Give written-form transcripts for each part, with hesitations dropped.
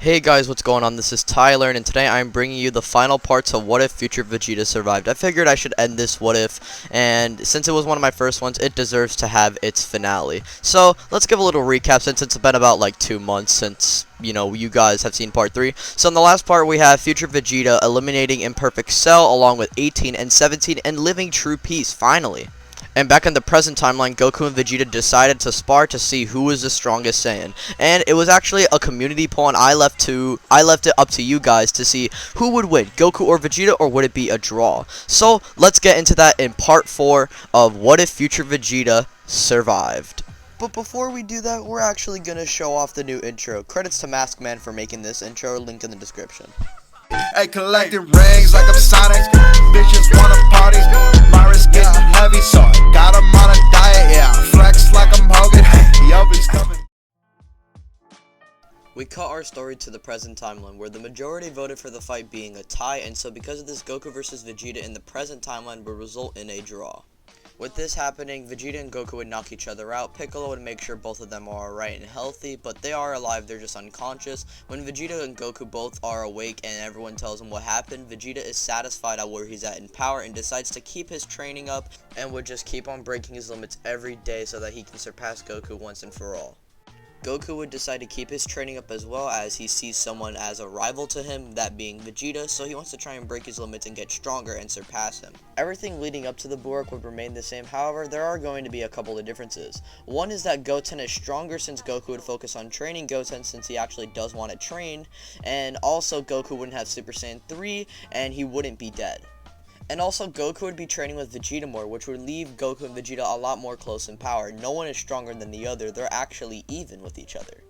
Hey guys, what's going on? This is Tyler, and today I'm bringing you the final parts of What If Future Vegeta Survived. I figured I should end this What If, and since it was one of my first ones, it deserves to have its finale. So, let's give a little recap since it's been about like 2 months since, you guys have seen part 3. So in the last part, we have Future Vegeta eliminating Imperfect Cell along with 18 and 17 and living true peace, finally. And back in the present timeline, Goku and Vegeta decided to spar to see who was the strongest Saiyan. And it was actually a community poll, and I left it up to you guys to see who would win, Goku or Vegeta, or would it be a draw. So let's get into that in part 4 of What If Future Vegeta Survived. But before we do that, we're actually going to show off the new intro. Credits to Maskman for making this intro, link in the description. Hey, collecting rings like I'm Sonic. Bitches wanna party. My wrist getting heavy, so I got 'em on a diet. Yeah, flex like I'm Hogan. Yo, he's coming. We cut our story to the present timeline, where the majority voted for the fight being a tie, and so because of this, Goku vs. Vegeta in the present timeline would result in a draw. With this happening, Vegeta and Goku would knock each other out. Piccolo would make sure both of them are alright and healthy, but they are alive, they're just unconscious. When Vegeta and Goku both are awake and everyone tells him what happened, Vegeta is satisfied at where he's at in power and decides to keep his training up and would just keep on breaking his limits every day so that he can surpass Goku once and for all. Goku would decide to keep his training up as well, as he sees someone as a rival to him, that being Vegeta, so he wants to try and break his limits and get stronger and surpass him. Everything leading up to the Buu arc would remain the same, however, there are going to be a couple of differences. One is that Goten is stronger since Goku would focus on training Goten since he actually does want to train, and also Goku wouldn't have Super Saiyan 3 and he wouldn't be dead. And also, Goku would be training with Vegeta more, which would leave Goku and Vegeta a lot more close in power. No one is stronger than the other, they're actually even with each other.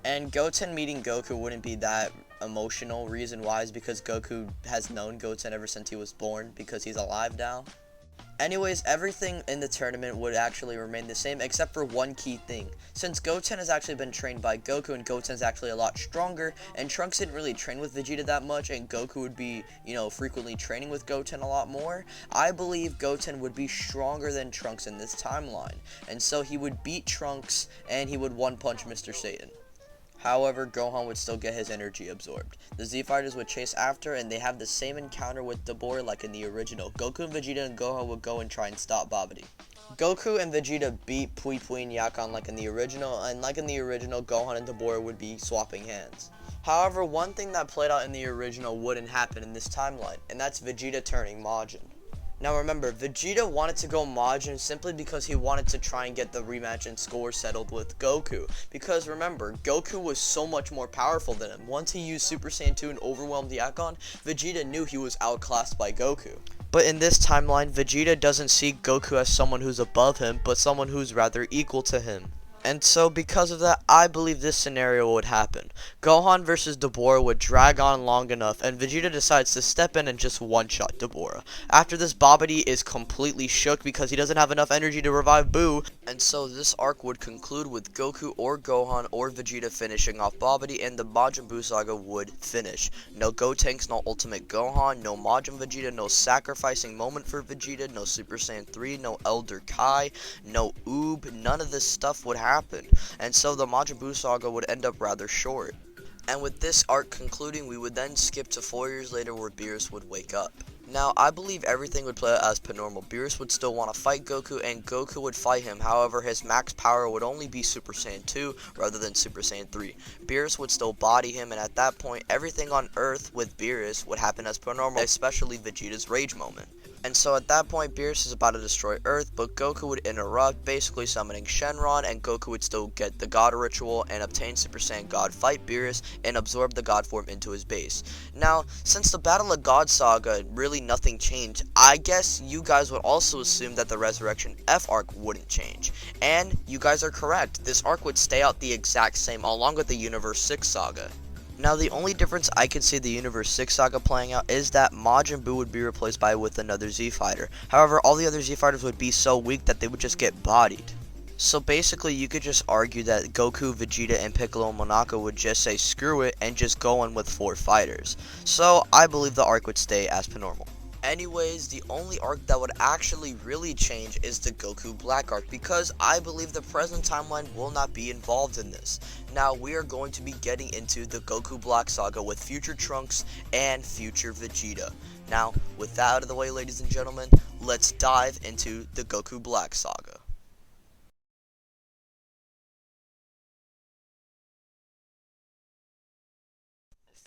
And Goten meeting Goku wouldn't be that emotional. Reason why is because Goku has known Goten ever since he was born, because he's alive now. Anyways, everything in the tournament would actually remain the same except for one key thing. Since Goten has actually been trained by Goku and Goten's actually a lot stronger, and Trunks didn't really train with Vegeta that much, and Goku would be, frequently training with Goten a lot more, I believe Goten would be stronger than Trunks in this timeline. And so he would beat Trunks and he would one-punch Mr. Satan. However, Gohan would still get his energy absorbed. The Z-Fighters would chase after, and they have the same encounter with Dabura like in the original. Goku and Vegeta and Gohan would go and try and stop Babidi. Goku and Vegeta beat Pui Pui and Yakan like in the original, and like in the original, Gohan and Dabura would be swapping hands. However, one thing that played out in the original wouldn't happen in this timeline, and that's Vegeta turning Majin. Now remember, Vegeta wanted to go Majin simply because he wanted to try and get the rematch and score settled with Goku. Because remember, Goku was so much more powerful than him. Once he used Super Saiyan 2 and overwhelmed Yakan, Vegeta knew he was outclassed by Goku. But in this timeline, Vegeta doesn't see Goku as someone who's above him, but someone who's rather equal to him. And so because of that, I believe this scenario would happen. Gohan versus Dabura would drag on long enough, and Vegeta decides to step in and just one-shot Dabura. After this, Babidi is completely shook because he doesn't have enough energy to revive Buu, and so this arc would conclude with Goku or Gohan or Vegeta finishing off Babidi, and the Majin Buu saga would finish. No Gotenks, no Ultimate Gohan, no Majin Vegeta, no sacrificing moment for Vegeta, no Super Saiyan 3, no Elder Kai, no Oob, none of this stuff would happen. And so the Majin Buu saga would end up rather short. And with this arc concluding, we would then skip to 4 years later where Beerus would wake up. Now, I believe everything would play out as per normal. Beerus would still want to fight Goku, and Goku would fight him. However, his max power would only be Super Saiyan 2 rather than Super Saiyan 3. Beerus would still body him, and at that point, everything on Earth with Beerus would happen as per normal, especially Vegeta's rage moment. And so at that point, Beerus is about to destroy Earth, but Goku would interrupt, basically summoning Shenron, and Goku would still get the God Ritual and obtain Super Saiyan God, fight Beerus, and absorb the God form into his base. Now, since the Battle of God saga, really nothing changed, I guess you guys would also assume that the Resurrection F arc wouldn't change. And you guys are correct, this arc would stay out the exact same, along with the Universe 6 saga. Now, the only difference I could see the Universe 6 saga playing out is that Majin Buu would be replaced with another Z-Fighter. However, all the other Z-Fighters would be so weak that they would just get bodied. So basically, you could just argue that Goku, Vegeta, and Piccolo and Monaka would just say screw it and just go in with 4 fighters. So, I believe the arc would stay as per normal. Anyways, the only arc that would actually really change is the Goku Black arc, because I believe the present timeline will not be involved in this. Now, we are going to be getting into the Goku Black saga with future Trunks and future Vegeta. Now, with that out of the way, ladies and gentlemen, let's dive into the Goku Black saga.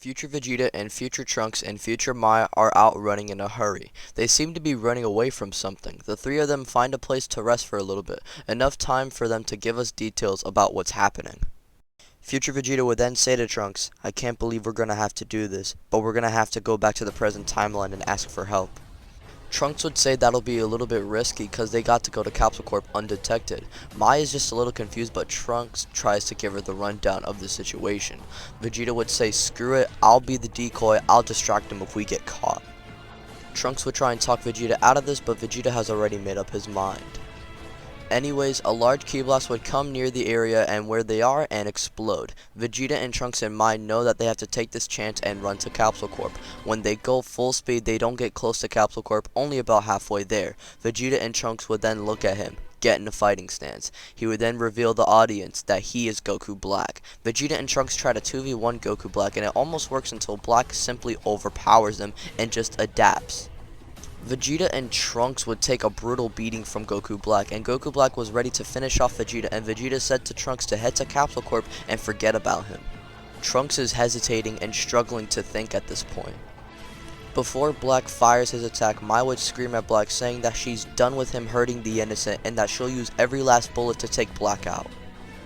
Future Vegeta and future Trunks and future Maya are out running in a hurry. They seem to be running away from something. The three of them find a place to rest for a little bit, enough time for them to give us details about what's happening. Future Vegeta would then say to Trunks, "I can't believe we're gonna have to do this, but we're gonna have to go back to the present timeline and ask for help." Trunks would say that'll be a little bit risky because they got to go to Capsule Corp undetected. Mai is just a little confused, but Trunks tries to give her the rundown of the situation. Vegeta would say, "Screw it, I'll be the decoy, I'll distract him if we get caught." Trunks would try and talk Vegeta out of this, but Vegeta has already made up his mind. Anyways, a large ki blast would come near the area and where they are and explode. Vegeta and Trunks and Mai know that they have to take this chance and run to Capsule Corp. When they go full speed, they don't get close to Capsule Corp, only about halfway there. Vegeta and Trunks would then look at him, get in a fighting stance. He would then reveal the audience that he is Goku Black. Vegeta and Trunks try to 2v1 Goku Black, and it almost works until Black simply overpowers them and just adapts. Vegeta and Trunks would take a brutal beating from Goku Black, and Goku Black was ready to finish off Vegeta, and Vegeta said to Trunks to head to Capsule Corp and forget about him. Trunks is hesitating and struggling to think at this point. Before Black fires his attack, Mai would scream at Black, saying that she's done with him hurting the innocent and that she'll use every last bullet to take Black out.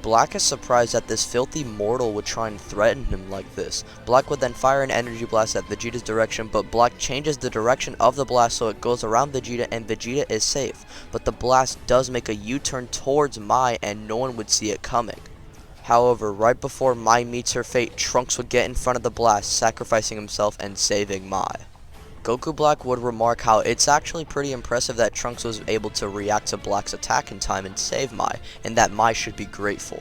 Black is surprised that this filthy mortal would try and threaten him like this. Black would then fire an energy blast at Vegeta's direction, but Black changes the direction of the blast so it goes around Vegeta and Vegeta is safe. But the blast does make a U-turn towards Mai and no one would see it coming. However, right before Mai meets her fate, Trunks would get in front of the blast, sacrificing himself and saving Mai. Goku Black would remark how it's actually pretty impressive that Trunks was able to react to Black's attack in time and save Mai, and that Mai should be grateful.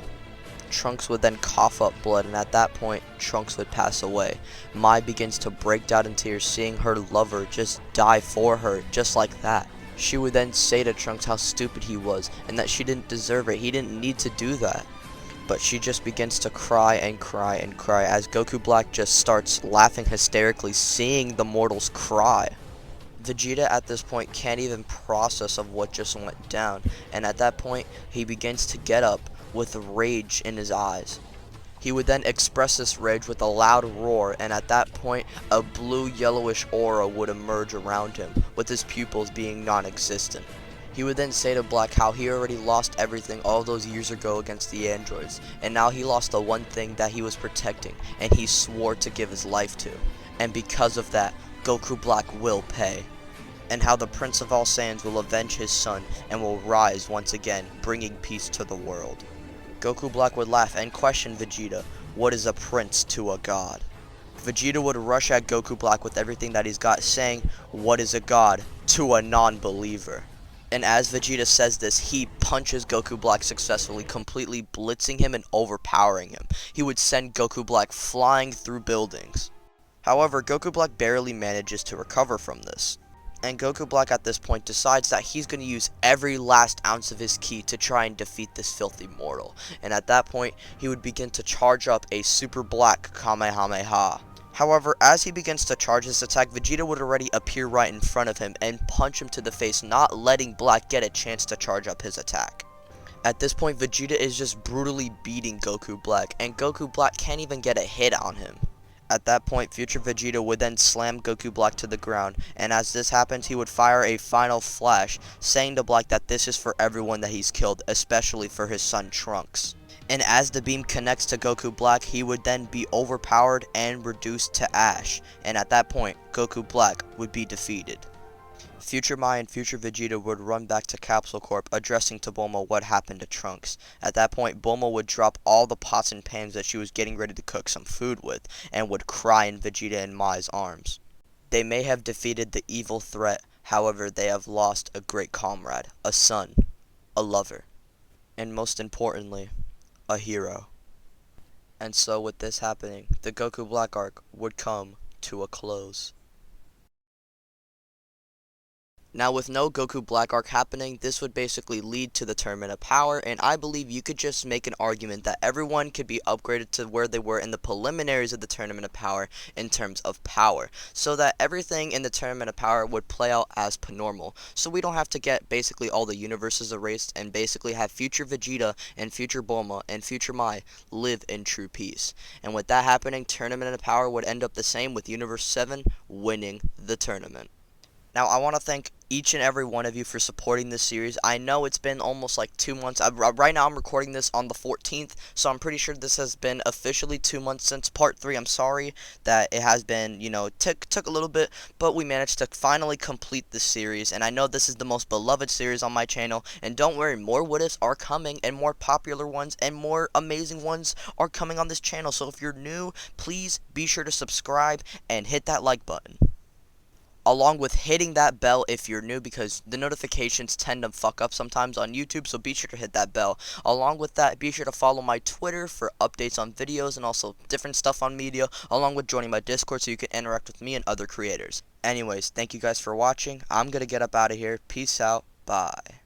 Trunks would then cough up blood, and at that point, Trunks would pass away. Mai begins to break down in tears, seeing her lover just die for her, just like that. She would then say to Trunks how stupid he was, and that she didn't deserve it, he didn't need to do that. But she just begins to cry and cry and cry as Goku Black just starts laughing hysterically, seeing the mortals cry. Vegeta at this point can't even process of what just went down, and at that point he begins to get up with rage in his eyes. He would then express this rage with a loud roar, and at that point a blue yellowish aura would emerge around him, with his pupils being non-existent. He would then say to Black how he already lost everything all those years ago against the androids, and now he lost the one thing that he was protecting, and he swore to give his life to. And because of that, Goku Black will pay. And how the Prince of All Saiyans will avenge his son and will rise once again, bringing peace to the world. Goku Black would laugh and question Vegeta, "What is a prince to a god?" Vegeta would rush at Goku Black with everything that he's got, saying, "What is a god to a non-believer?" And as Vegeta says this, he punches Goku Black successfully, completely blitzing him and overpowering him. He would send Goku Black flying through buildings. However, Goku Black barely manages to recover from this. And Goku Black at this point decides that he's going to use every last ounce of his ki to try and defeat this filthy mortal. And at that point, he would begin to charge up a Super Black Kamehameha. However, as he begins to charge his attack, Vegeta would already appear right in front of him and punch him to the face, not letting Black get a chance to charge up his attack. At this point, Vegeta is just brutally beating Goku Black, and Goku Black can't even get a hit on him. At that point, future Vegeta would then slam Goku Black to the ground, and as this happens, he would fire a final flash, saying to Black that this is for everyone that he's killed, especially for his son Trunks. And as the beam connects to Goku Black, he would then be overpowered and reduced to ash, and at that point, Goku Black would be defeated. Future Mai and future Vegeta would run back to Capsule Corp, addressing to Bulma what happened to Trunks. At that point, Bulma would drop all the pots and pans that she was getting ready to cook some food with, and would cry in Vegeta and Mai's arms. They may have defeated the evil threat, however they have lost a great comrade, a son, a lover, and most importantly, a hero. And so with this happening, the Goku Black arc would come to a close. Now, with no Goku Black Arc happening, this would basically lead to the Tournament of Power, and I believe you could just make an argument that everyone could be upgraded to where they were in the preliminaries of the Tournament of Power in terms of power, so that everything in the Tournament of Power would play out as per normal. So we don't have to get basically all the universes erased and basically have future Vegeta and future Bulma and future Mai live in true peace. And with that happening, Tournament of Power would end up the same, with Universe 7 winning the tournament. Now, I want to thank each and every one of you for supporting this series. I know it's been almost like 2 months. Right now, I'm recording this on the 14th, so I'm pretty sure this has been officially 2 months since Part 3. I'm sorry that it has been, took a little bit, but we managed to finally complete this series, and I know this is the most beloved series on my channel, and don't worry, more what-ifs are coming, and more popular ones, and more amazing ones are coming on this channel, so if you're new, please be sure to subscribe and hit that like button, along with hitting that bell if you're new, because the notifications tend to fuck up sometimes on YouTube, so be sure to hit that bell. Along with that, be sure to follow my Twitter for updates on videos and also different stuff on media, along with joining my Discord so you can interact with me and other creators. Anyways, thank you guys for watching. I'm gonna get up out of here. Peace out. Bye.